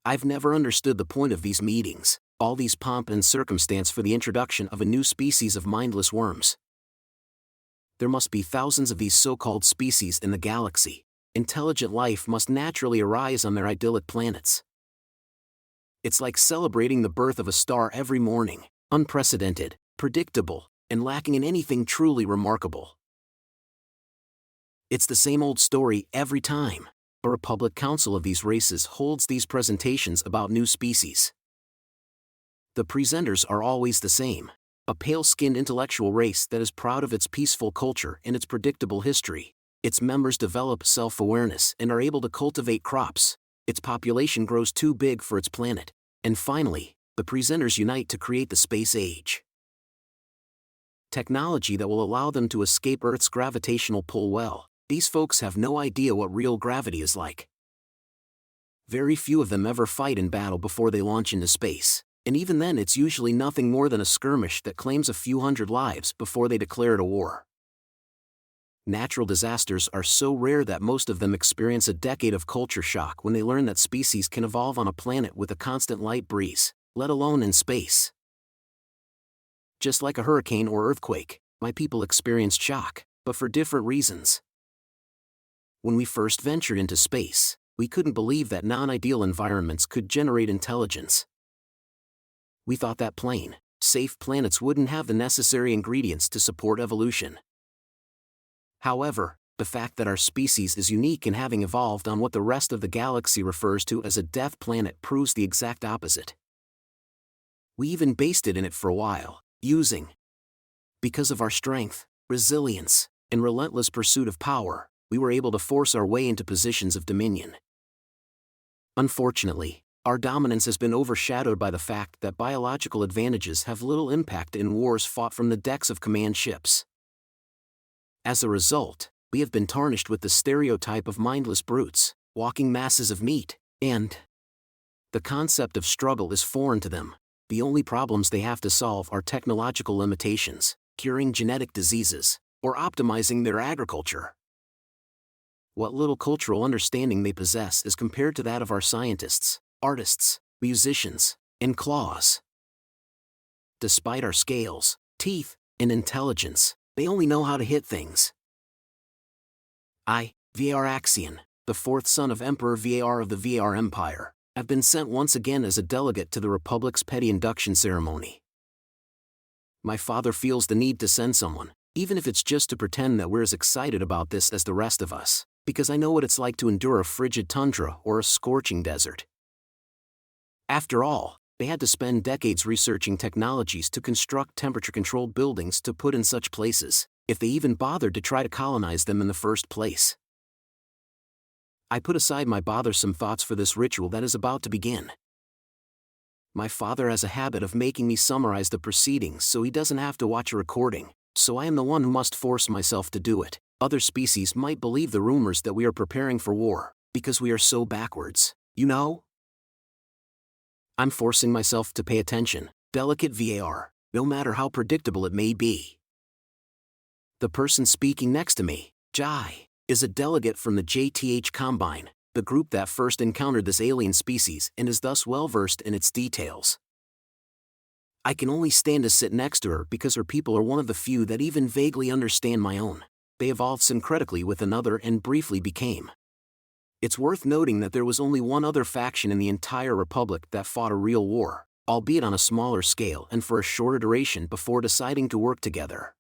I've never understood the point of these meetings, all these pomp and circumstance for the introduction of a new species of mindless worms. There must be thousands of these so-called species in the galaxy. Intelligent life must naturally arise on their idyllic planets. It's like celebrating the birth of a star every morning, unprecedented, predictable, and lacking in anything truly remarkable. It's the same old story every time. A Republic Council of these races holds these presentations about new species. The presenters are always the same. A pale-skinned intellectual race that is proud of its peaceful culture and its predictable history. Its members develop self-awareness and are able to cultivate crops. Its population grows too big for its planet. And finally, the presenters unite to create the space age. Technology that will allow them to escape Earth's gravitational pull. Well, these folks have no idea what real gravity is like. Very few of them ever fight in battle before they launch into space. And even then it's usually nothing more than a skirmish that claims a few hundred lives before they declare it a war. Natural disasters are so rare that most of them experience a decade of culture shock when they learn that species can evolve on a planet with a constant light breeze, let alone in space. Just like a hurricane or earthquake, my people experienced shock, but for different reasons. When we first ventured into space, we couldn't believe that non-ideal environments could generate intelligence. We thought that plain, safe planets wouldn't have the necessary ingredients to support evolution. However, the fact that our species is unique in having evolved on what the rest of the galaxy refers to as a death planet proves the exact opposite. We even based in it for a while, because of our strength, resilience, and relentless pursuit of power, we were able to force our way into positions of dominion. Unfortunately, our dominance has been overshadowed by the fact that biological advantages have little impact in wars fought from the decks of command ships. As a result, we have been tarnished with the stereotype of mindless brutes, walking masses of meat, and the concept of struggle is foreign to them. The only problems they have to solve are technological limitations, curing genetic diseases, or optimizing their agriculture. What little cultural understanding they possess is compared to that of our scientists, artists, musicians, and claws. Despite our scales, teeth, and intelligence, they only know how to hit things. I, Var Axion, the fourth son of Emperor Var of the Var Empire, have been sent once again as a delegate to the Republic's petty induction ceremony. My father feels the need to send someone, even if it's just to pretend that we're as excited about this as the rest of us, because I know what it's like to endure a frigid tundra or a scorching desert. After all, they had to spend decades researching technologies to construct temperature-controlled buildings to put in such places, if they even bothered to try to colonize them in the first place. I put aside my bothersome thoughts for this ritual that is about to begin. My father has a habit of making me summarize the proceedings so he doesn't have to watch a recording, so I am the one who must force myself to do it. Other species might believe the rumors that we are preparing for war, because we are so backwards, you know? I'm forcing myself to pay attention, delicate VAR, no matter how predictable it may be. The person speaking next to me, Jai, is a delegate from the JTH Combine, the group that first encountered this alien species and is thus well versed in its details. I can only stand to sit next to her because her people are one of the few that even vaguely understand my own. They evolved syncretically with another and briefly became. It's worth noting that there was only one other faction in the entire Republic that fought a real war, albeit on a smaller scale and for a shorter duration before deciding to work together.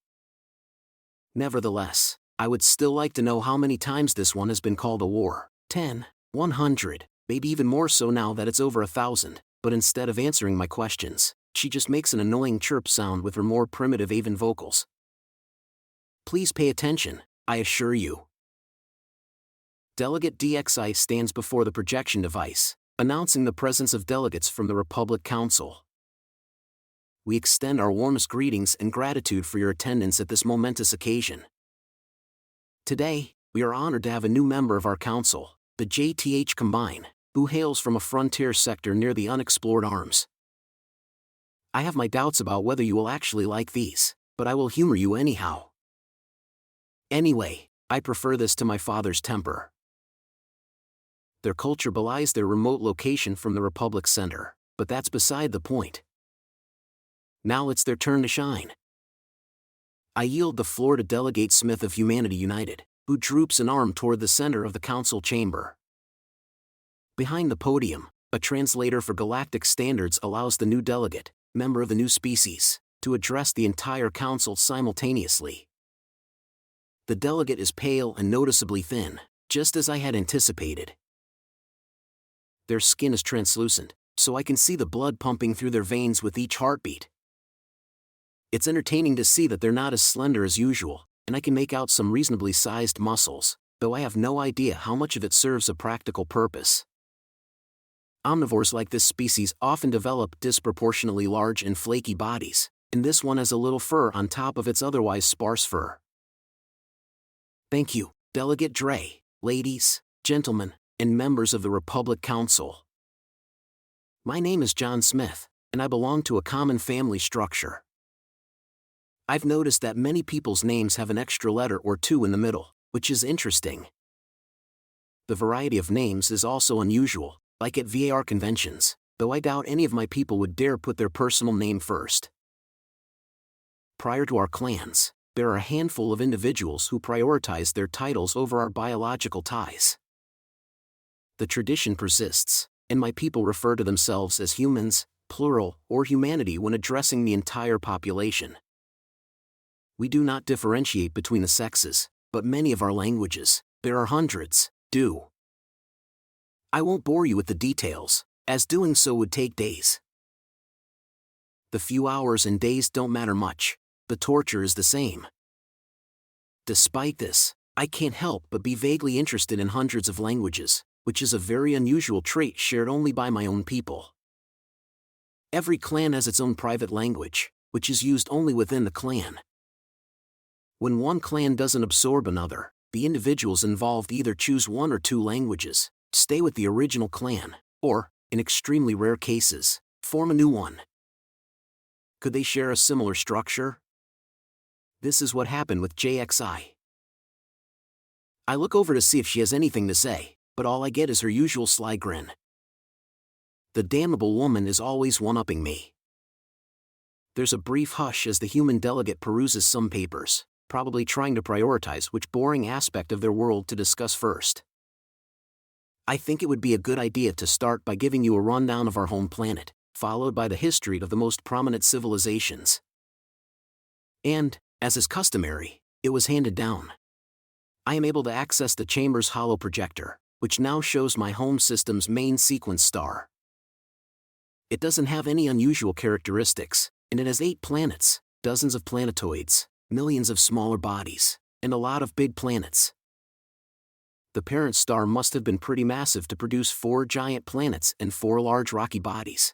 Nevertheless, I would still like to know how many times this one has been called a war. 10, 100, maybe even more so now that it's over 1,000, but instead of answering my questions, she just makes an annoying chirp sound with her more primitive Avan vocals. Please pay attention, I assure you. Delegate DXI stands before the projection device, announcing the presence of delegates from the Republic Council. We extend our warmest greetings and gratitude for your attendance at this momentous occasion. Today, we are honored to have a new member of our council, the JTH Combine, who hails from a frontier sector near the unexplored arms. I have my doubts about whether you will actually like these, but I will humor you anyhow. Anyway, I prefer this to my father's temper. Their culture belies their remote location from the Republic's center, but that's beside the point. Now it's their turn to shine. I yield the floor to Delegate Smith of Humanity United, who droops an arm toward the center of the council chamber. Behind the podium, a translator for galactic standards allows the new delegate, member of the new species, to address the entire council simultaneously. The delegate is pale and noticeably thin, just as I had anticipated. Their skin is translucent, so I can see the blood pumping through their veins with each heartbeat. It's entertaining to see that they're not as slender as usual, and I can make out some reasonably sized muscles, though I have no idea how much of it serves a practical purpose. Omnivores like this species often develop disproportionately large and flaky bodies, and this one has a little fur on top of its otherwise sparse fur. Thank you, Delegate Dre, ladies, gentlemen, and members of the Republic Council. My name is John Smith, and I belong to a common family structure. I've noticed that many people's names have an extra letter or two in the middle, which is interesting. The variety of names is also unusual, like at VAR conventions, though I doubt any of my people would dare put their personal name first. Prior to our clans, there are a handful of individuals who prioritize their titles over our biological ties. The tradition persists, and my people refer to themselves as humans, plural, or humanity when addressing the entire population. We do not differentiate between the sexes, but many of our languages, there are hundreds, do. I won't bore you with the details, as doing so would take days. The few hours and days don't matter much, the torture is the same. Despite this, I can't help but be vaguely interested in hundreds of languages, which is a very unusual trait shared only by my own people. Every clan has its own private language, which is used only within the clan. When one clan doesn't absorb another, the individuals involved either choose one or two languages, stay with the original clan, or, in extremely rare cases, form a new one. Could they share a similar structure? This is what happened with JXI. I look over to see if she has anything to say, but all I get is her usual sly grin. The damnable woman is always one-upping me. There's a brief hush as the human delegate peruses some papers, probably trying to prioritize which boring aspect of their world to discuss first. I think it would be a good idea to start by giving you a rundown of our home planet, followed by the history of the most prominent civilizations. And, as is customary, it was handed down. I am able to access the chamber's hollow projector, which now shows my home system's main sequence star. It doesn't have any unusual characteristics, and it has 8 planets, dozens of planetoids, millions of smaller bodies, and a lot of big planets. The parent star must have been pretty massive to produce 4 giant planets and 4 large rocky bodies.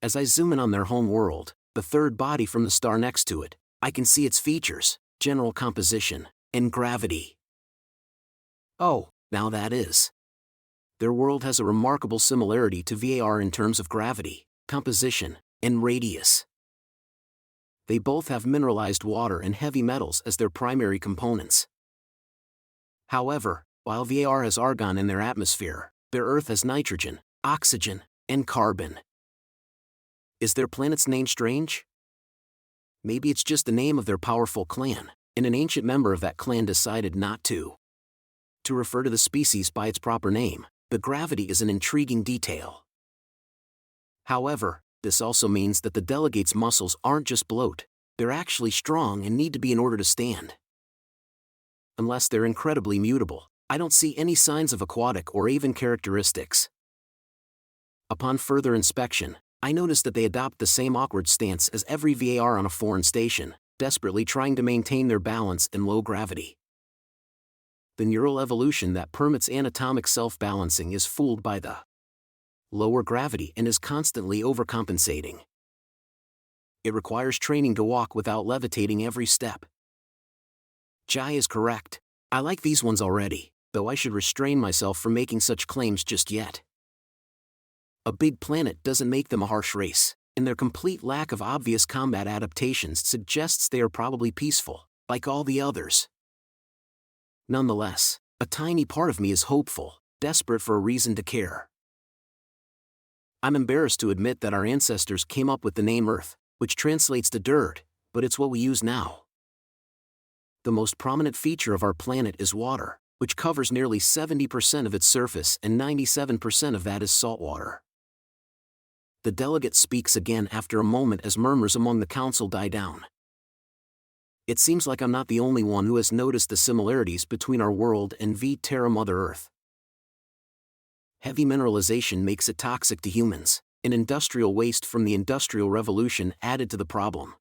As I zoom in on their home world, the third body from the star next to it, I can see its features, general composition, and gravity. Oh, now that is. Their world has a remarkable similarity to VAR in terms of gravity, composition, and radius. They both have mineralized water and heavy metals as their primary components. However, while VAR has argon in their atmosphere, their Earth has nitrogen, oxygen, and carbon. Is their planet's name strange? Maybe it's just the name of their powerful clan, and an ancient member of that clan decided not to refer to the species by its proper name. The gravity is an intriguing detail. However, this also means that the delegate's muscles aren't just bloat, they're actually strong and need to be in order to stand. Unless they're incredibly mutable, I don't see any signs of aquatic or avian characteristics. Upon further inspection, I notice that they adopt the same awkward stance as every VAR on a foreign station, desperately trying to maintain their balance in low gravity. The neural evolution that permits anatomic self-balancing is fooled by the lower gravity and is constantly overcompensating. It requires training to walk without levitating every step. Jai is correct. I like these ones already, though I should restrain myself from making such claims just yet. A big planet doesn't make them a harsh race, and their complete lack of obvious combat adaptations suggests they are probably peaceful, like all the others. Nonetheless, a tiny part of me is hopeful, desperate for a reason to care. I'm embarrassed to admit that our ancestors came up with the name Earth, which translates to dirt, but it's what we use now. The most prominent feature of our planet is water, which covers nearly 70% of its surface and 97% of that is saltwater. The delegate speaks again after a moment as murmurs among the council die down. It seems like I'm not the only one who has noticed the similarities between our world and Terra Mother Earth. Heavy mineralization makes it toxic to humans, and industrial waste from the Industrial Revolution added to the problem.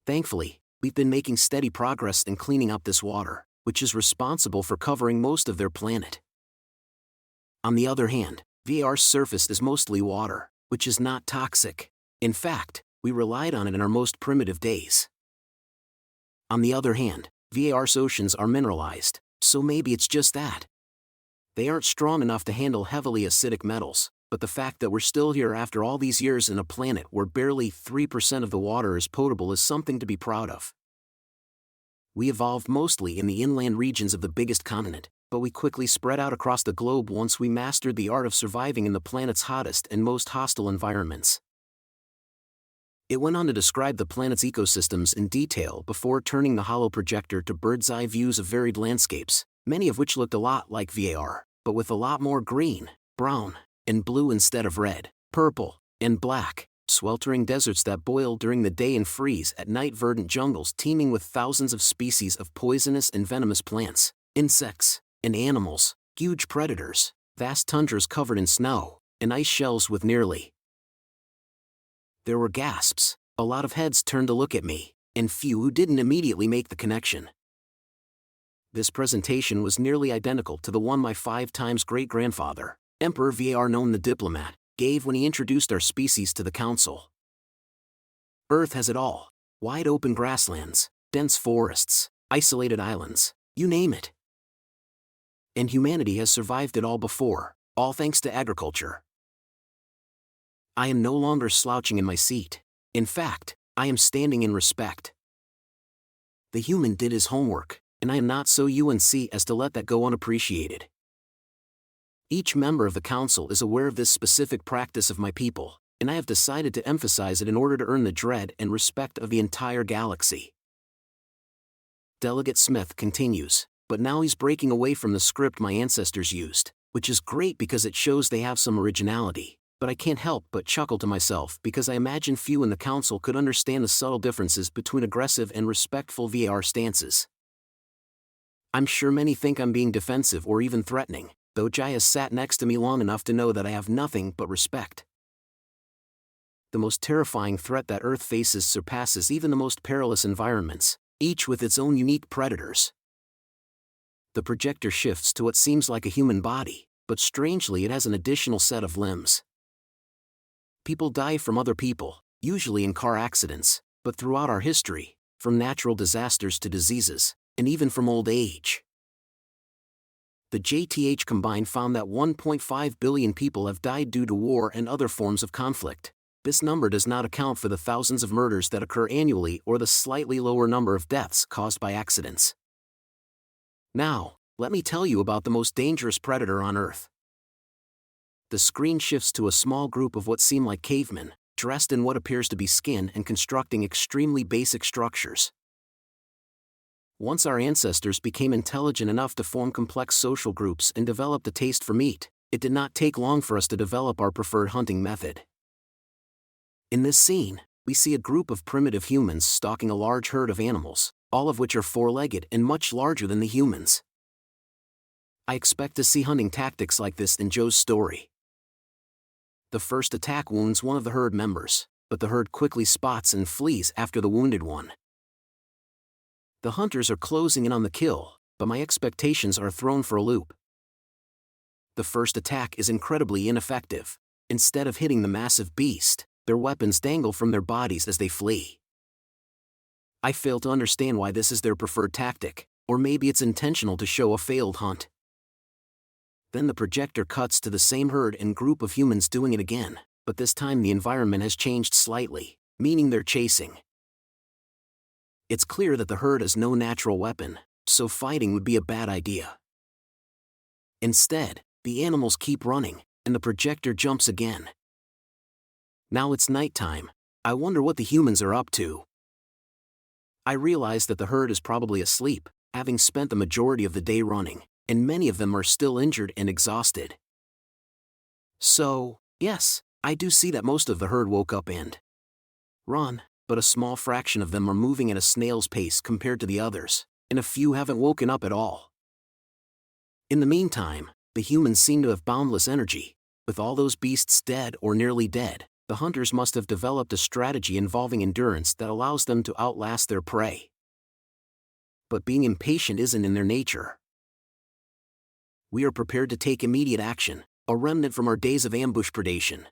Thankfully, we've been making steady progress in cleaning up this water, which is responsible for covering most of their planet. On the other hand, VAR's surface is mostly water, which is not toxic. In fact, we relied on it in our most primitive days. On the other hand, VAR's oceans are mineralized, so maybe it's just that. They aren't strong enough to handle heavily acidic metals, but the fact that we're still here after all these years in a planet where barely 3% of the water is potable is something to be proud of. We evolved mostly in the inland regions of the biggest continent, but we quickly spread out across the globe once we mastered the art of surviving in the planet's hottest and most hostile environments. It went on to describe the planet's ecosystems in detail before turning the hollow projector to bird's-eye views of varied landscapes, many of which looked a lot like VAR, but with a lot more green, brown, and blue instead of red, purple, and black, sweltering deserts that boil during the day and freeze at night, verdant jungles teeming with thousands of species of poisonous and venomous plants, insects, and animals, huge predators, vast tundras covered in snow, and ice shelves with nearly. There were gasps, a lot of heads turned to look at me, and few who didn't immediately make the connection. This presentation was nearly identical to the one my 5-times great-grandfather, Emperor VAR known the diplomat, gave when he introduced our species to the council. Earth has it all: wide open grasslands, dense forests, isolated islands, you name it. And humanity has survived it all before, all thanks to agriculture. I am no longer slouching in my seat. In fact, I am standing in respect. The human did his homework, and I am not so UNC as to let that go unappreciated. Each member of the council is aware of this specific practice of my people, and I have decided to emphasize it in order to earn the dread and respect of the entire galaxy. Delegate Smith continues, but now he's breaking away from the script my ancestors used, which is great because it shows they have some originality, but I can't help but chuckle to myself because I imagine few in the council could understand the subtle differences between aggressive and respectful VAR stances. I'm sure many think I'm being defensive or even threatening, though Jai has sat next to me long enough to know that I have nothing but respect. The most terrifying threat that Earth faces surpasses even the most perilous environments, each with its own unique predators. The projector shifts to what seems like a human body, but strangely it has an additional set of limbs. People die from other people, usually in car accidents, but throughout our history, from natural disasters to diseases, and even from old age. The JTH combined found that 1.5 billion people have died due to war and other forms of conflict. This number does not account for the thousands of murders that occur annually or the slightly lower number of deaths caused by accidents. Now, let me tell you about the most dangerous predator on Earth. The screen shifts to a small group of what seem like cavemen, dressed in what appears to be skin and constructing extremely basic structures. Once our ancestors became intelligent enough to form complex social groups and developed a taste for meat, it did not take long for us to develop our preferred hunting method. In this scene, we see a group of primitive humans stalking a large herd of animals, all of which are four-legged and much larger than the humans. I expect to see hunting tactics like this in Joe's story. The first attack wounds one of the herd members, but the herd quickly spots and flees after the wounded one. The hunters are closing in on the kill, but my expectations are thrown for a loop. The first attack is incredibly ineffective. Instead of hitting the massive beast, their weapons dangle from their bodies as they flee. I fail to understand why this is their preferred tactic, or maybe it's intentional to show a failed hunt. Then the projector cuts to the same herd and group of humans doing it again, but this time the environment has changed slightly, meaning they're chasing. It's clear that the herd has no natural weapon, so fighting would be a bad idea. Instead, the animals keep running, and the projector jumps again. Now it's nighttime. I wonder what the humans are up to. I realize that the herd is probably asleep, having spent the majority of the day running, and many of them are still injured and exhausted. So, yes, I do see that most of the herd woke up and run, but a small fraction of them are moving at a snail's pace compared to the others, and a few haven't woken up at all. In the meantime, the humans seem to have boundless energy. With all those beasts dead or nearly dead, the hunters must have developed a strategy involving endurance that allows them to outlast their prey. But being impatient isn't in their nature. We are prepared to take immediate action, a remnant from our days of ambush predation.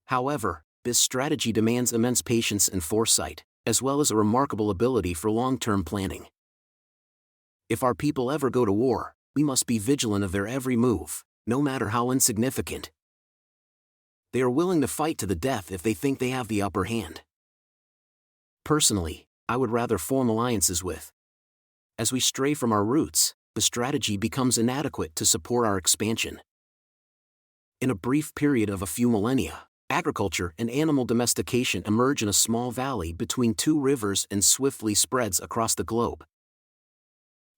However, this strategy demands immense patience and foresight, as well as a remarkable ability for long-term planning. If our people ever go to war, we must be vigilant of their every move, no matter how insignificant. They are willing to fight to the death if they think they have the upper hand. Personally, I would rather form alliances with. As we stray from our roots, the strategy becomes inadequate to support our expansion. In a brief period of a few millennia, agriculture and animal domestication emerge in a small valley between two rivers and swiftly spreads across the globe.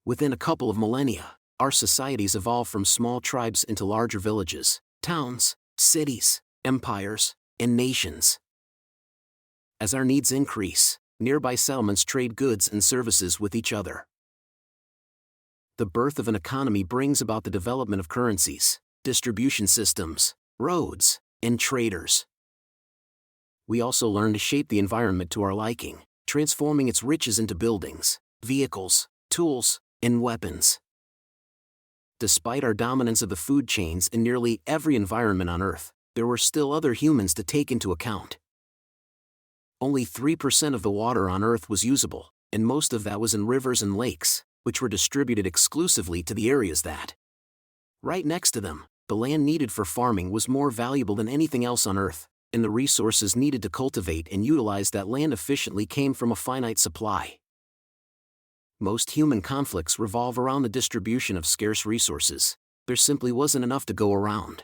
Within a couple of millennia, our societies evolve from small tribes into larger villages, towns, cities, empires, and nations. As our needs increase, nearby settlements trade goods and services with each other. The birth of an economy brings about the development of currencies, distribution systems, roads, and traders. We also learn to shape the environment to our liking, transforming its riches into buildings, vehicles, tools, and weapons. Despite our dominance of the food chains in nearly every environment on Earth, there were still other humans to take into account. Only 3% of the water on Earth was usable, and most of that was in rivers and lakes, which were distributed exclusively to the areas that, right next to them, the land needed for farming was more valuable than anything else on Earth, and the resources needed to cultivate and utilize that land efficiently came from a finite supply. Most human conflicts revolve around the distribution of scarce resources. There simply wasn't enough to go around.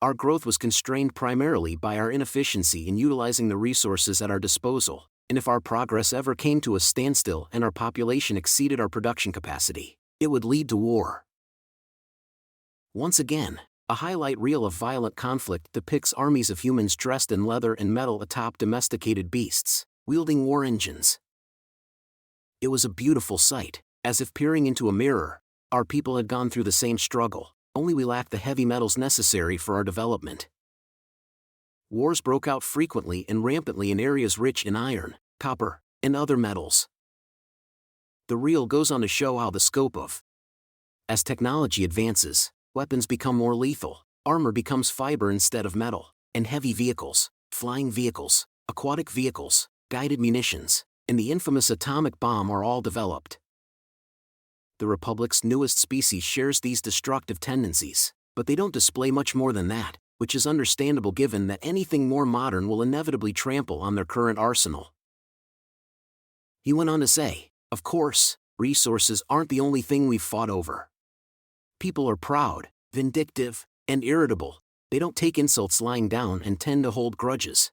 Our growth was constrained primarily by our inefficiency in utilizing the resources at our disposal, and if our progress ever came to a standstill and our population exceeded our production capacity, it would lead to war. Once again, a highlight reel of violent conflict depicts armies of humans dressed in leather and metal atop domesticated beasts, wielding war engines. It was a beautiful sight, as if peering into a mirror. Our people had gone through the same struggle, only we lacked the heavy metals necessary for our development. Wars broke out frequently and rampantly in areas rich in iron, copper, and other metals. The reel goes on to show how the scope of. As technology advances, weapons become more lethal, armor becomes fiber instead of metal, and heavy vehicles, flying vehicles, aquatic vehicles, guided munitions, and the infamous atomic bomb are all developed. The Republic's newest species shares these destructive tendencies, but they don't display much more than that, which is understandable given that anything more modern will inevitably trample on their current arsenal. He went on to say, of course, resources aren't the only thing we've fought over. People are proud, vindictive, and irritable. They don't take insults lying down and tend to hold grudges.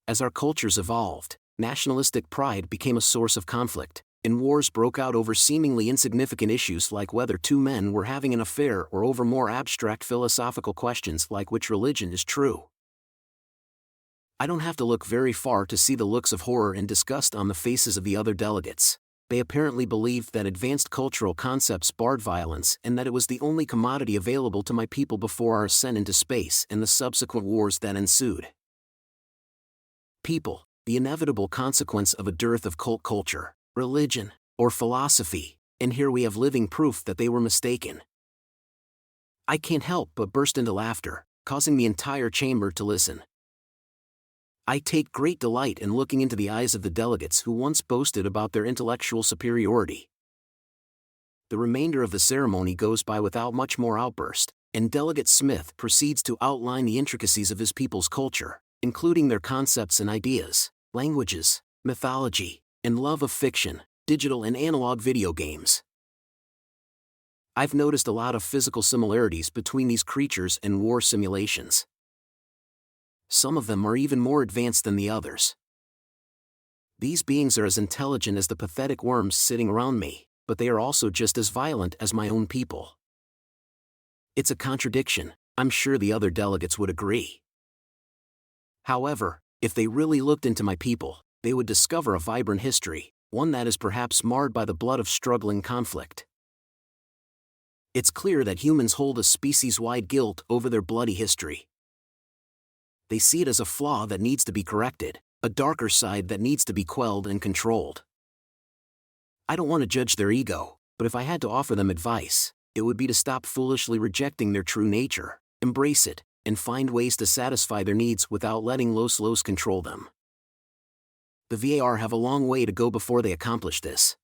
As our cultures evolved, nationalistic pride became a source of conflict, and wars broke out over seemingly insignificant issues like whether two men were having an affair or over more abstract philosophical questions like which religion is true. I don't have to look very far to see the looks of horror and disgust on the faces of the other delegates. They apparently believed that advanced cultural concepts barred violence and that it was the only commodity available to my people before our ascent into space and the subsequent wars that ensued. People, the inevitable consequence of a dearth of cult culture, religion, or philosophy, and here we have living proof that they were mistaken. I can't help but burst into laughter, causing the entire chamber to listen. I take great delight in looking into the eyes of the delegates who once boasted about their intellectual superiority. The remainder of the ceremony goes by without much more outburst, and Delegate Smith proceeds to outline the intricacies of his people's culture, including their concepts and ideas, languages, mythology, and love of fiction, digital and analog video games. I've noticed a lot of physical similarities between these creatures and war simulations. Some of them are even more advanced than the others. These beings are as intelligent as the pathetic worms sitting around me, but they are also just as violent as my own people. It's a contradiction. I'm sure the other delegates would agree. However, if they really looked into my people, they would discover a vibrant history, one that is perhaps marred by the blood of struggling conflict. It's clear that humans hold a species-wide guilt over their bloody history. They see it as a flaw that needs to be corrected, a darker side that needs to be quelled and controlled. I don't want to judge their ego, but if I had to offer them advice, it would be to stop foolishly rejecting their true nature, embrace it, and find ways to satisfy their needs without letting los control them. The VAR have a long way to go before they accomplish this.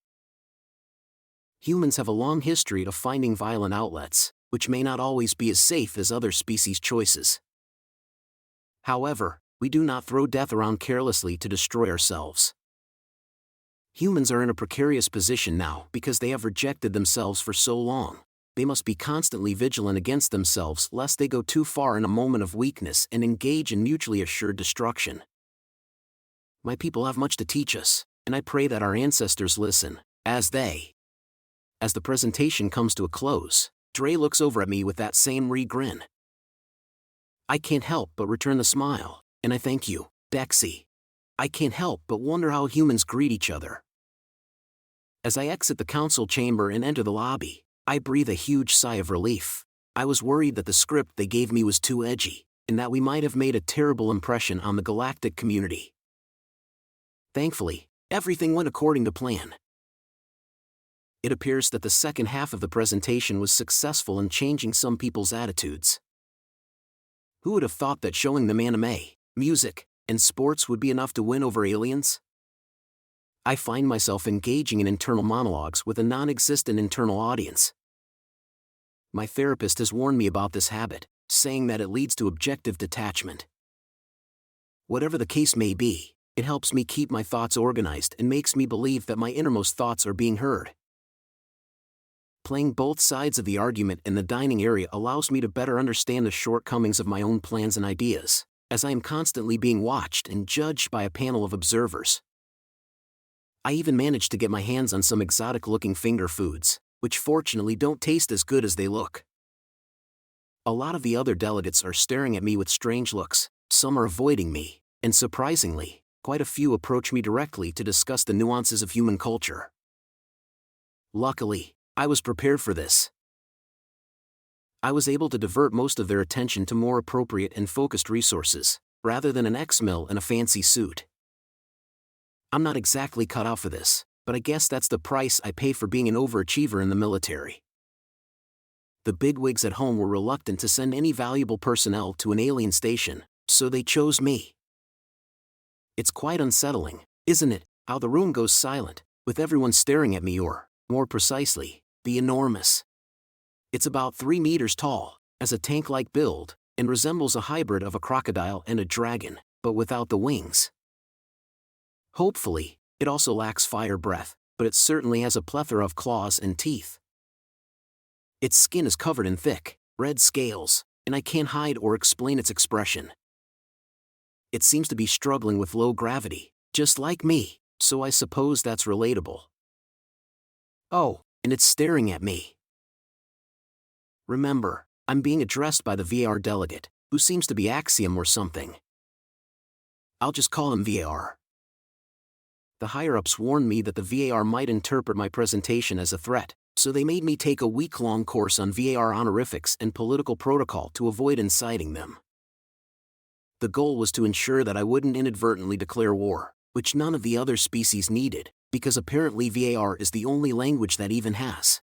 Humans have a long history of finding violent outlets, which may not always be as safe as other species' choices. However, we do not throw death around carelessly to destroy ourselves. Humans are in a precarious position now because they have rejected themselves for so long. They must be constantly vigilant against themselves lest they go too far in a moment of weakness and engage in mutually assured destruction. My people have much to teach us, and I pray that our ancestors listen, as the presentation comes to a close, Dre looks over at me with that same grin. I can't help but return the smile, and I thank you, Dexy. I can't help but wonder how humans greet each other. As I exit the council chamber and enter the lobby, I breathe a huge sigh of relief. I was worried that the script they gave me was too edgy, and that we might have made a terrible impression on the galactic community. Thankfully, everything went according to plan. It appears that the second half of the presentation was successful in changing some people's attitudes. Who would have thought that showing them anime, music, and sports would be enough to win over aliens? I find myself engaging in internal monologues with a non-existent internal audience. My therapist has warned me about this habit, saying that it leads to objective detachment. Whatever the case may be, it helps me keep my thoughts organized and makes me believe that my innermost thoughts are being heard. Playing both sides of the argument in the dining area allows me to better understand the shortcomings of my own plans and ideas, as I am constantly being watched and judged by a panel of observers. I even managed to get my hands on some exotic-looking finger foods, which fortunately don't taste as good as they look. A lot of the other delegates are staring at me with strange looks, some are avoiding me, and surprisingly, quite a few approach me directly to discuss the nuances of human culture. Luckily, I was prepared for this. I was able to divert most of their attention to more appropriate and focused resources, rather than an ex-mil in a fancy suit. I'm not exactly cut out for this, but I guess that's the price I pay for being an overachiever in the military. The bigwigs at home were reluctant to send any valuable personnel to an alien station, so they chose me. It's quite unsettling, isn't it, how the room goes silent, with everyone staring at me or, more precisely, the enormous. It's about 3 meters tall, has a tank-like build, and resembles a hybrid of a crocodile and a dragon, but without the wings. Hopefully, it also lacks fire breath, but it certainly has a plethora of claws and teeth. Its skin is covered in thick, red scales, and I can't hide or explain its expression. It seems to be struggling with low gravity, just like me, so I suppose that's relatable. Oh, and it's staring at me. Remember, I'm being addressed by the VAR delegate, who seems to be Axiom or something. I'll just call him VAR. The higher-ups warned me that the VAR might interpret my presentation as a threat, so they made me take a week-long course on VAR honorifics and political protocol to avoid inciting them. The goal was to ensure that I wouldn't inadvertently declare war, which none of the other species needed, because apparently VAR is the only language that even has.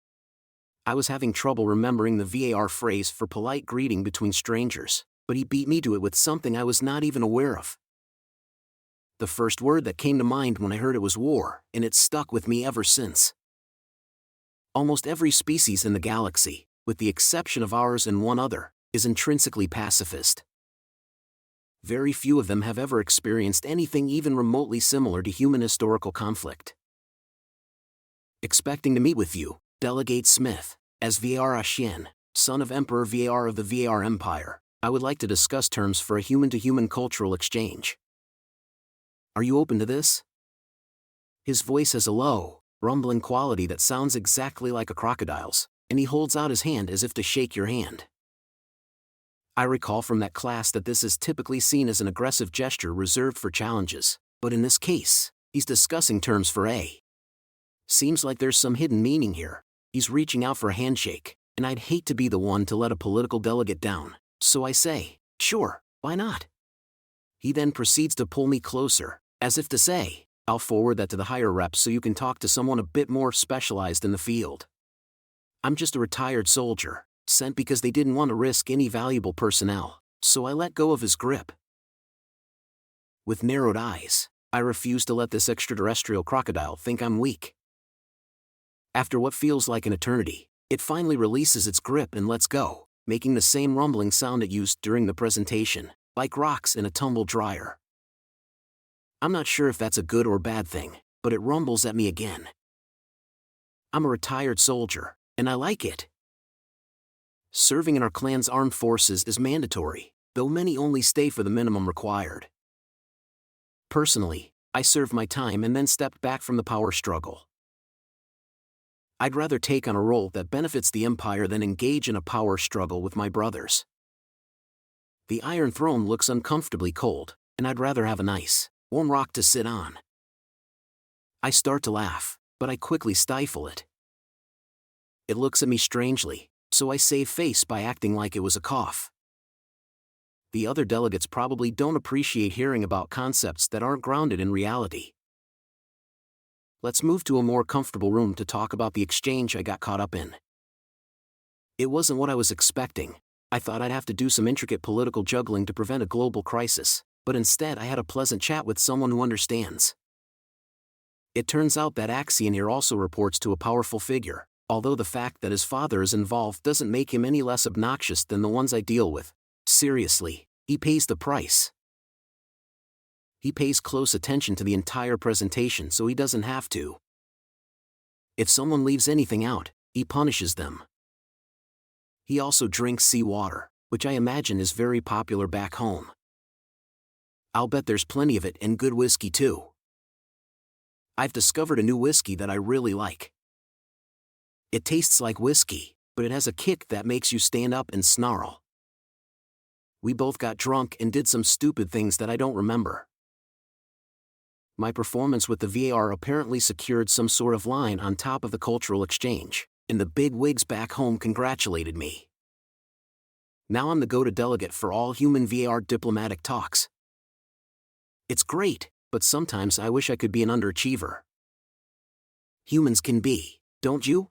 I was having trouble remembering the VAR phrase for polite greeting between strangers, but he beat me to it with something I was not even aware of. The first word that came to mind when I heard it was war, and it's stuck with me ever since. Almost every species in the galaxy, with the exception of ours and one other, is intrinsically pacifist. Very few of them have ever experienced anything even remotely similar to human historical conflict. Expecting to meet with you, Delegate Smith. As VAR Xian, son of Emperor VAR of the VAR Empire, I would like to discuss terms for a human-to-human cultural exchange. Are you open to this? His voice has a low, rumbling quality that sounds exactly like a crocodile's, and he holds out his hand as if to shake your hand. I recall from that class that this is typically seen as an aggressive gesture reserved for challenges, but in this case, he's discussing terms for a. Seems like there's some hidden meaning here. He's reaching out for a handshake, and I'd hate to be the one to let a political delegate down, so I say, sure, why not? He then proceeds to pull me closer, as if to say, I'll forward that to the higher reps so you can talk to someone a bit more specialized in the field. I'm just a retired soldier, sent because they didn't want to risk any valuable personnel, so I let go of his grip. With narrowed eyes, I refuse to let this extraterrestrial crocodile think I'm weak. After what feels like an eternity, it finally releases its grip and lets go, making the same rumbling sound it used during the presentation, like rocks in a tumble dryer. I'm not sure if that's a good or bad thing, but it rumbles at me again. I'm a retired soldier, and I like it. Serving in our clan's armed forces is mandatory, though many only stay for the minimum required. Personally, I served my time and then stepped back from the power struggle. I'd rather take on a role that benefits the Empire than engage in a power struggle with my brothers. The Iron Throne looks uncomfortably cold, and I'd rather have a nice, warm rock to sit on. I start to laugh, but I quickly stifle it. It looks at me strangely, so I save face by acting like it was a cough. The other delegates probably don't appreciate hearing about concepts that aren't grounded in reality. Let's move to a more comfortable room to talk about the exchange I got caught up in. It wasn't what I was expecting. I thought I'd have to do some intricate political juggling to prevent a global crisis, but instead I had a pleasant chat with someone who understands. It turns out that Axion here also reports to a powerful figure, although the fact that his father is involved doesn't make him any less obnoxious than the ones I deal with. Seriously, he pays the price. He pays close attention to the entire presentation so he doesn't have to. If someone leaves anything out, he punishes them. He also drinks seawater, which I imagine is very popular back home. I'll bet there's plenty of it and good whiskey too. I've discovered a new whiskey that I really like. It tastes like whiskey, but it has a kick that makes you stand up and snarl. We both got drunk and did some stupid things that I don't remember. My performance with the VAR apparently secured some sort of line on top of the cultural exchange, and the big wigs back home congratulated me. Now I'm the go-to delegate for all human VAR diplomatic talks. It's great, but sometimes I wish I could be an underachiever. Humans can be, don't you?